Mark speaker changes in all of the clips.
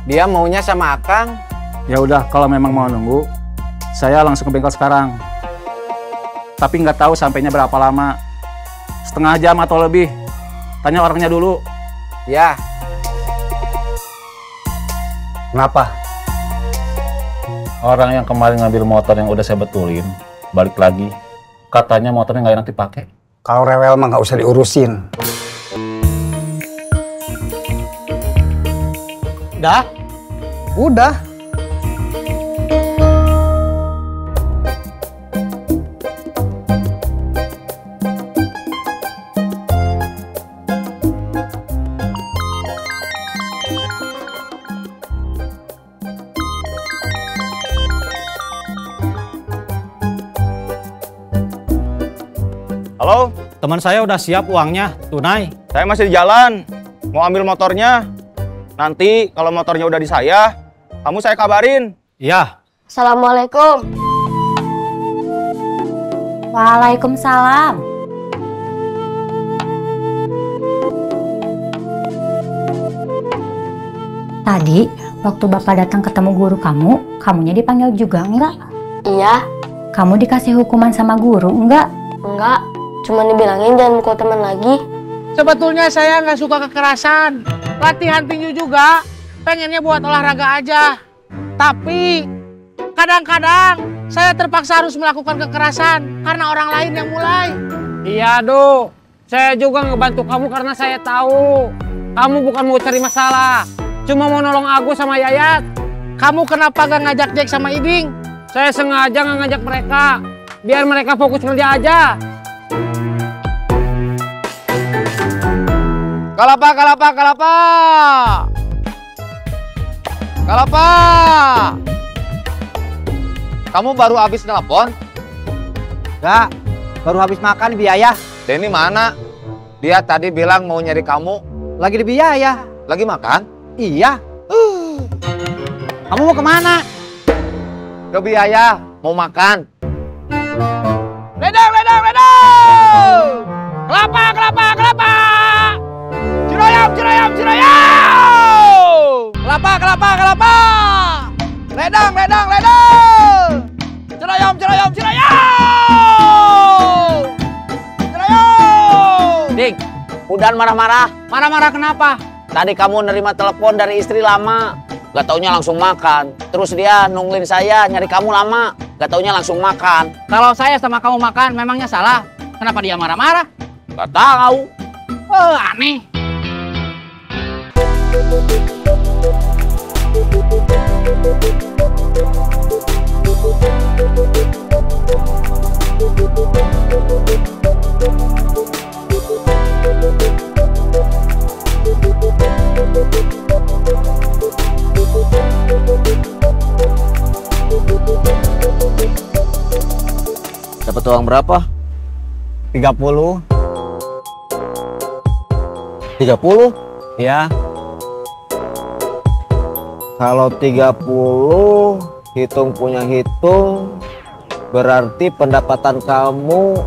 Speaker 1: Dia maunya sama Akang.
Speaker 2: Ya udah, kalau memang mau nunggu, saya langsung ke bengkel sekarang. Tapi nggak tahu sampainya berapa lama. Setengah jam atau lebih. Tanya orangnya dulu.
Speaker 1: Ya.
Speaker 3: Kenapa?
Speaker 2: Orang yang kemarin ngambil motor yang udah saya betulin, balik lagi. Katanya motornya nggak enak dipakai.
Speaker 3: Kalau rewel mah nggak usah diurusin.
Speaker 1: Udah?
Speaker 3: Udah.
Speaker 4: Halo,
Speaker 5: Teman saya udah siap uangnya, tunai.
Speaker 4: saya masih di jalan. Mau ambil motornya. Nanti kalau motornya udah di saya, kamu saya kabarin.
Speaker 5: Iya.
Speaker 6: Assalamualaikum.
Speaker 7: Waalaikumsalam. Tadi, waktu Bapak datang ketemu guru kamu, kamunya dipanggil juga enggak?
Speaker 6: Iya,
Speaker 7: Kamu dikasih hukuman sama guru enggak?
Speaker 6: enggak. Cuma dibilangin jangan mukul teman lagi.
Speaker 8: Sebetulnya saya nggak suka kekerasan. Latihan tinju juga, pengennya buat olahraga aja. Tapi kadang-kadang saya terpaksa harus melakukan kekerasan karena orang lain yang mulai. Iya, Do. Saya juga ngebantu kamu karena saya tahu kamu bukan mau cari masalah, cuma mau nolong Agus sama Yayat. Kamu kenapa gak ngajak Jack sama Iding? Saya sengaja nggak ngajak mereka, biar mereka fokus kerja aja.
Speaker 4: Kalapa, kalapa, kalapa. Kalapa. Kamu baru habis telepon?
Speaker 1: Enggak, baru habis makan biaya.
Speaker 4: Denny mana? Dia tadi bilang mau nyari kamu.
Speaker 1: Lagi di biaya.
Speaker 4: Lagi makan?
Speaker 1: Iya. Kamu mau kemana?
Speaker 4: Ke biaya, mau makan.
Speaker 8: Ledang, ledang, ledang! Kelapa, kelapa, kelapa! Ciroyam, ciroyam, ciroyam! Kelapa, kelapa, kelapa! Ledang, ledang, ledang! Ciroyam, ciroyam, ciroyam! Ciroyam!
Speaker 1: Dik, udah marah-marah.
Speaker 8: Marah-marah kenapa?
Speaker 1: Tadi kamu nerima telepon dari istri lama. Gak taunya langsung makan. Terus dia nungguin saya nyari kamu lama. Gak taunya langsung makan.
Speaker 8: Kalau saya sama kamu makan, memangnya salah? Kenapa dia marah-marah?
Speaker 1: Gak tahu.
Speaker 8: Oh, aneh.
Speaker 1: Dapat uang berapa?
Speaker 4: 30.
Speaker 1: 30?
Speaker 4: Ya. Kalau 30 hitung punya hitung, berarti pendapatan kamu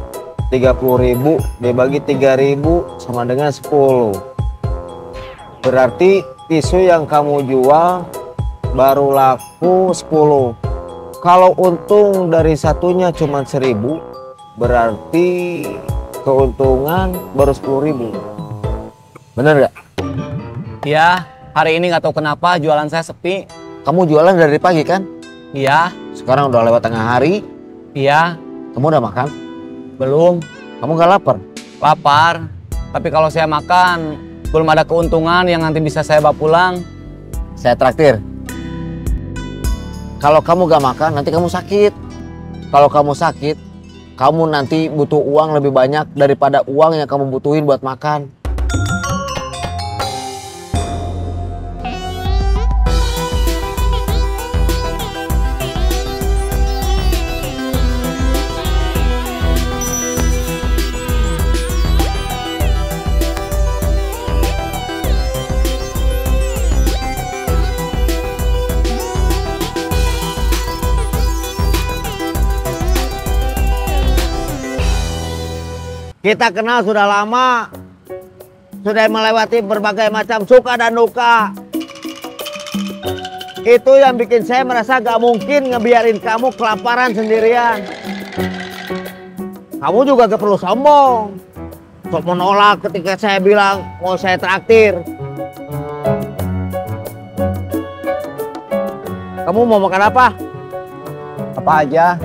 Speaker 4: 30.000 dibagi 3.000 sama dengan 10. Berarti tisu yang kamu jual baru laku 10. Kalau untung dari satunya cuma 1.000, berarti keuntungan baru 10.000. Bener gak?
Speaker 1: Iya, hari ini gak tahu kenapa jualan saya sepi.
Speaker 4: Kamu jualan dari pagi kan?
Speaker 1: Iya,
Speaker 4: Sekarang udah lewat tengah hari.
Speaker 1: iya,
Speaker 4: Kamu udah makan?
Speaker 1: belum.
Speaker 4: Kamu gak lapar?
Speaker 1: Lapar. Tapi kalau saya makan, belum ada keuntungan yang nanti bisa saya bawa pulang.
Speaker 4: Saya traktir. Kalau kamu gak makan, nanti kamu sakit. Kalau kamu sakit, kamu nanti butuh uang lebih banyak daripada uang yang kamu butuhin buat makan. Kita kenal sudah lama, sudah melewati berbagai macam suka dan duka. Itu yang bikin saya merasa gak mungkin ngebiarin kamu kelaparan sendirian. Kamu juga gak perlu sombong. Sok menolak ketika saya bilang mau saya traktir. Kamu mau makan apa?
Speaker 3: Apa aja?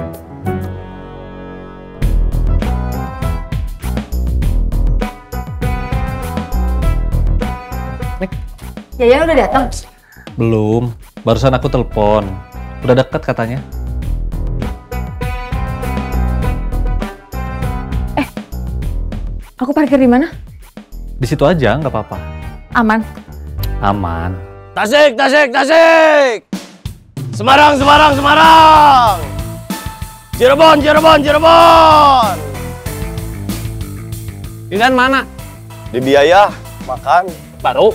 Speaker 9: Yayan udah datang?
Speaker 2: Belum, barusan aku telepon. Udah deket katanya.
Speaker 9: Aku parkir di mana?
Speaker 2: Di situ aja, nggak apa-apa.
Speaker 9: Aman.
Speaker 2: Aman.
Speaker 4: Tasik, tasik, tasik! Semarang, Semarang, Semarang! Cirebon, Cirebon, Cirebon!
Speaker 1: Idan mana?
Speaker 4: Di biaya, makan.
Speaker 1: Baru.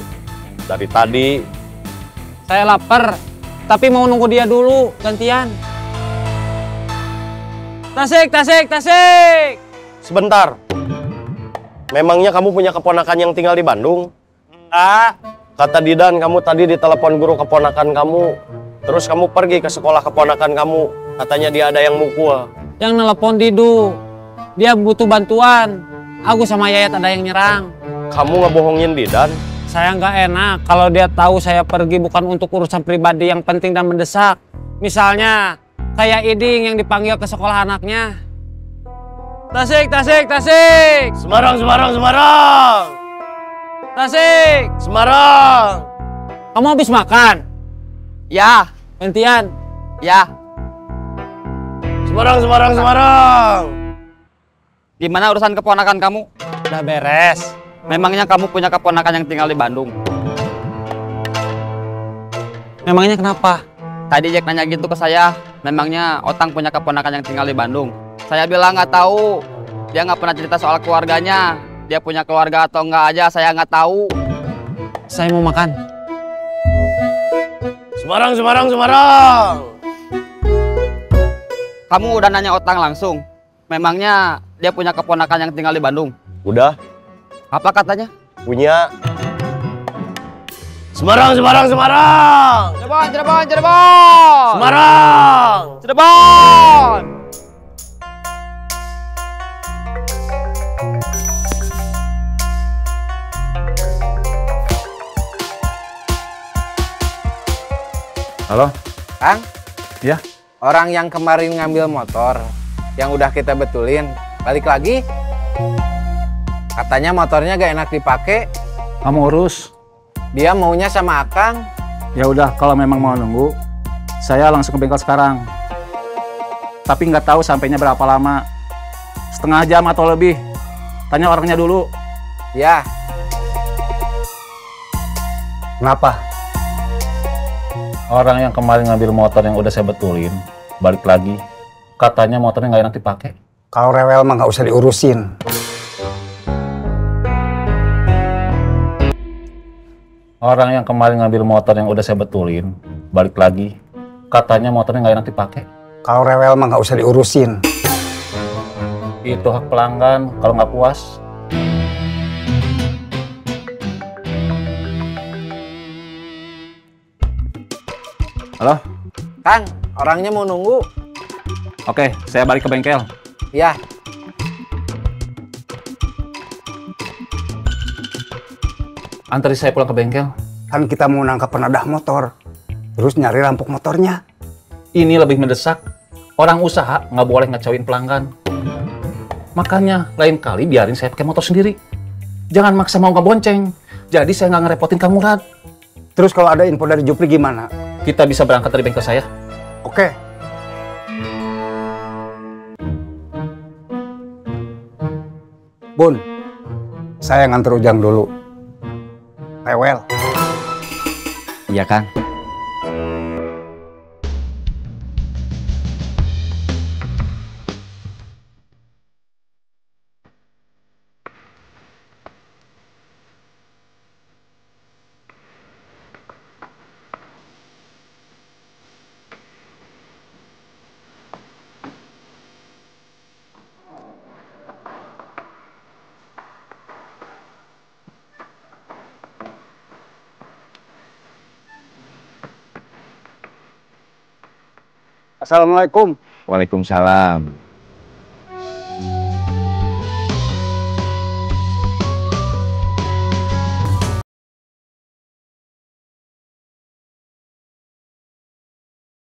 Speaker 4: Dari tadi.
Speaker 1: Saya lapar, tapi mau nunggu dia dulu, gantian. Tasik, tasik, tasik!
Speaker 4: Sebentar. Memangnya kamu punya keponakan yang tinggal di Bandung?
Speaker 1: Enggak.
Speaker 4: Kata Didan, kamu tadi ditelepon guru keponakan kamu. Terus kamu pergi ke sekolah keponakan kamu. Katanya dia ada yang mukul.
Speaker 1: Yang nelpon Didu. Dia butuh bantuan. Agus sama Yayat ada yang nyerang.
Speaker 4: Kamu ngebohongin Didan?
Speaker 1: Saya nggak enak kalau dia tahu saya pergi bukan untuk urusan pribadi yang penting dan mendesak. Misalnya, kayak Iding yang dipanggil ke sekolah anaknya. Tasik, tasik, tasik!
Speaker 4: Semarang, Semarang, Semarang!
Speaker 1: Tasik!
Speaker 4: Semarang!
Speaker 1: Kamu habis makan?
Speaker 4: Ya,
Speaker 1: Gantian?
Speaker 4: ya. Semarang, Semarang, Semarang!
Speaker 10: Gimana urusan keponakan kamu?
Speaker 1: Udah beres.
Speaker 10: Memangnya kamu punya keponakan yang tinggal di Bandung?
Speaker 1: Memangnya kenapa?
Speaker 10: Tadi Jack nanya gitu ke saya. Memangnya Otang punya keponakan yang tinggal di Bandung? Saya bilang nggak tahu. Dia nggak pernah cerita soal keluarganya. Dia punya keluarga atau enggak aja saya nggak tahu.
Speaker 1: Saya mau makan.
Speaker 4: Semarang, Semarang, Semarang!
Speaker 10: Kamu udah nanya Otang langsung. Memangnya dia punya keponakan yang tinggal di Bandung?
Speaker 4: Udah,
Speaker 10: Apa katanya?
Speaker 4: punya. Semarang, Semarang, Semarang!
Speaker 10: Cirebon, Cirebon, Cirebon!
Speaker 4: Semarang!
Speaker 10: Cirebon!
Speaker 2: Halo?
Speaker 11: Kang?
Speaker 2: Ya?
Speaker 11: Orang yang kemarin ngambil motor, yang udah kita betulin, balik lagi. Katanya motornya gak enak dipakai.
Speaker 2: Kamu urus.
Speaker 11: Dia maunya sama Akang.
Speaker 2: Ya udah, kalau memang mau nunggu, saya langsung ke bengkel sekarang. Tapi nggak tahu sampainya berapa lama. Setengah jam atau lebih. Tanya orangnya dulu.
Speaker 11: Ya.
Speaker 3: Kenapa?
Speaker 2: Orang yang kemarin ngambil motor yang udah saya betulin, balik lagi. Katanya motornya nggak enak dipakai.
Speaker 3: Kalau rewel mah nggak usah diurusin.
Speaker 2: Orang yang kemarin ngambil motor yang udah saya betulin, balik lagi. Katanya motornya nggak enak dipakai.
Speaker 3: Kalau rewel mah nggak usah diurusin.
Speaker 2: Itu hak pelanggan, kalau nggak puas. Halo?
Speaker 11: Kang, orangnya mau nunggu.
Speaker 2: Oke, saya balik ke bengkel.
Speaker 11: Ya.
Speaker 2: Antri saya pulang ke bengkel.
Speaker 3: Kan kita mau nangkap penadah motor. Terus nyari rampok motornya.
Speaker 2: Ini lebih mendesak. Orang usaha nggak boleh ngacauin pelanggan. Makanya lain kali biarin saya pakai motor sendiri. Jangan maksa mau ngebonceng. Jadi saya nggak ngerepotin Kang Murad.
Speaker 3: Terus kalau ada info dari Jupri gimana?
Speaker 2: Kita bisa berangkat dari bengkel saya.
Speaker 3: Oke. Bun, saya nganter Ujang dulu. Rewel.
Speaker 10: Iya, Kang.
Speaker 3: Assalamualaikum.
Speaker 12: Waalaikumsalam.